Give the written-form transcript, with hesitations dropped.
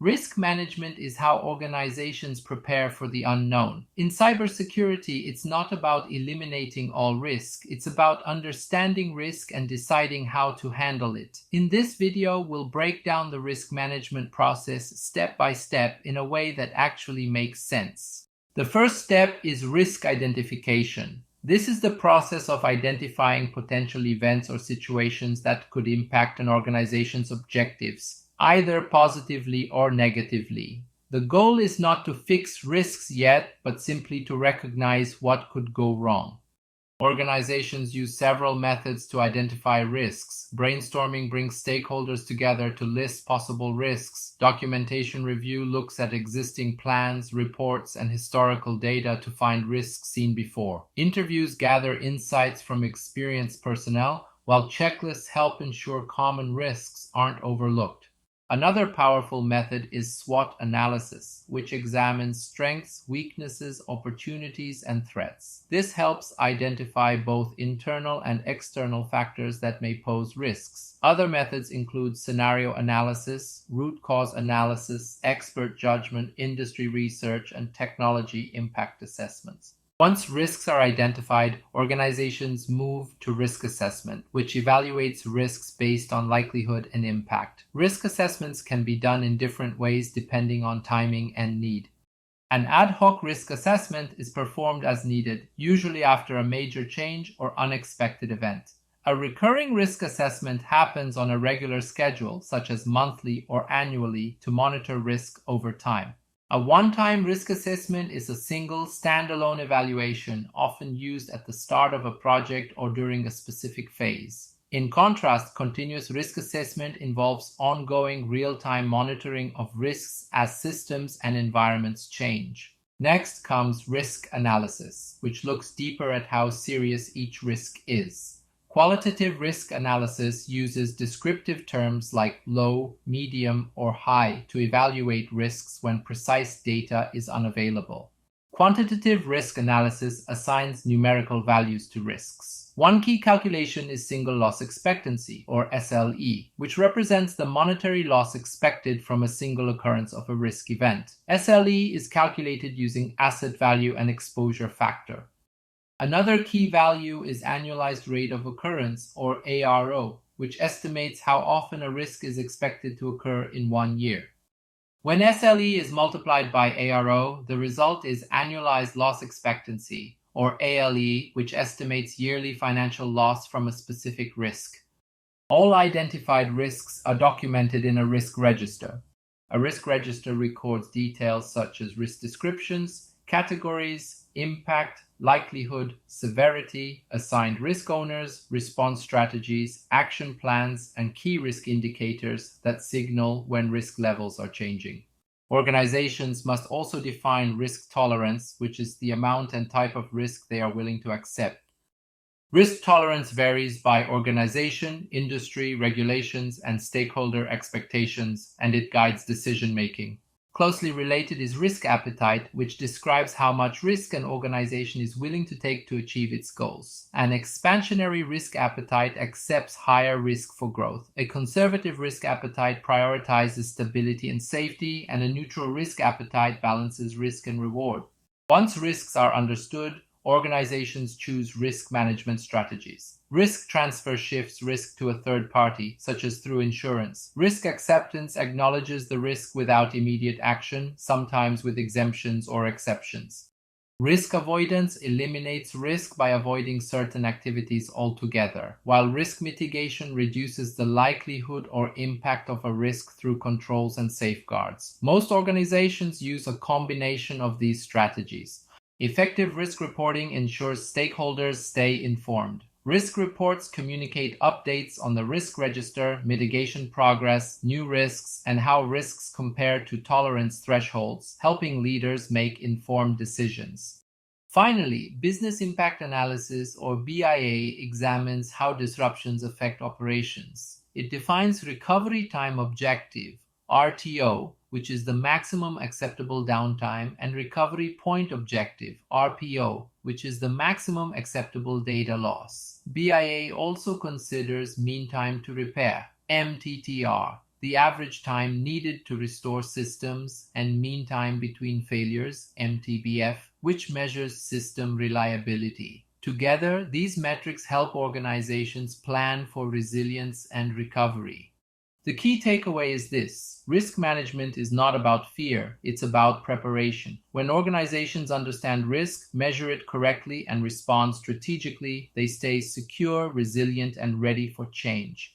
Risk management is how organizations prepare for the unknown. In cybersecurity, it's not about eliminating all risk. It's about understanding risk and deciding how to handle it. In this video, we'll break down the risk management process step by step in a way that actually makes sense. The first step is risk identification. This is the process of identifying potential events or situations that could impact an organization's objectives, either positively or negatively. The goal is not to fix risks yet, but simply to recognize what could go wrong. Organizations use several methods to identify risks. Brainstorming brings stakeholders together to list possible risks. Documentation review looks at existing plans, reports, and historical data to find risks seen before. Interviews gather insights from experienced personnel, while checklists help ensure common risks aren't overlooked. Another powerful method is SWOT analysis, which examines strengths, weaknesses, opportunities, and threats. This helps identify both internal and external factors that may pose risks. Other methods include scenario analysis, root cause analysis, expert judgment, industry research, and technology impact assessments. Once risks are identified, organizations move to risk assessment, which evaluates risks based on likelihood and impact. Risk assessments can be done in different ways depending on timing and need. An ad hoc risk assessment is performed as needed, usually after a major change or unexpected event. A recurring risk assessment happens on a regular schedule, such as monthly or annually, to monitor risk over time. A one-time risk assessment is a single, standalone evaluation, often used at the start of a project or during a specific phase. In contrast, continuous risk assessment involves ongoing, real-time monitoring of risks as systems and environments change. Next comes risk analysis, which looks deeper at how serious each risk is. Qualitative risk analysis uses descriptive terms like low, medium, or high to evaluate risks when precise data is unavailable. Quantitative risk analysis assigns numerical values to risks. One key calculation is single loss expectancy, or SLE, which represents the monetary loss expected from a single occurrence of a risk event. SLE is calculated using asset value and exposure factor. Another key value is annualized rate of occurrence, or ARO, which estimates how often a risk is expected to occur in 1 year. When SLE is multiplied by ARO, the result is annualized loss expectancy, or ALE, which estimates yearly financial loss from a specific risk. All identified risks are documented in a risk register. A risk register records details such as risk descriptions, categories, impact, likelihood, severity, assigned risk owners, response strategies, action plans, and key risk indicators that signal when risk levels are changing. Organizations must also define risk tolerance, which is the amount and type of risk they are willing to accept. Risk tolerance varies by organization, industry, regulations, and stakeholder expectations, and it guides decision-making. Closely related is risk appetite, which describes how much risk an organization is willing to take to achieve its goals. An expansionary risk appetite accepts higher risk for growth. A conservative risk appetite prioritizes stability and safety, and a neutral risk appetite balances risk and reward. Once risks are understood, organizations choose risk management strategies. Risk transfer shifts risk to a third party, such as through insurance. Risk acceptance acknowledges the risk without immediate action, sometimes with exemptions or exceptions. Risk avoidance eliminates risk by avoiding certain activities altogether, while risk mitigation reduces the likelihood or impact of a risk through controls and safeguards. Most organizations use a combination of these strategies. Effective risk reporting ensures stakeholders stay informed. Risk reports communicate updates on the risk register, mitigation progress, new risks, and how risks compare to tolerance thresholds, helping leaders make informed decisions. Finally, business impact analysis, or BIA, examines how disruptions affect operations. It defines recovery time objective, RTO, which is the maximum acceptable downtime, and recovery point objective, RPO, which is the maximum acceptable data loss. BIA also considers mean time to repair, MTTR. the average time needed to restore systems, and mean time between failures, MTBF, which measures system reliability. Together, these metrics help organizations plan for resilience and recovery. The key takeaway is this: risk management is not about fear, it's about preparation. When organizations understand risk, measure it correctly, and respond strategically, they stay secure, resilient, and ready for change.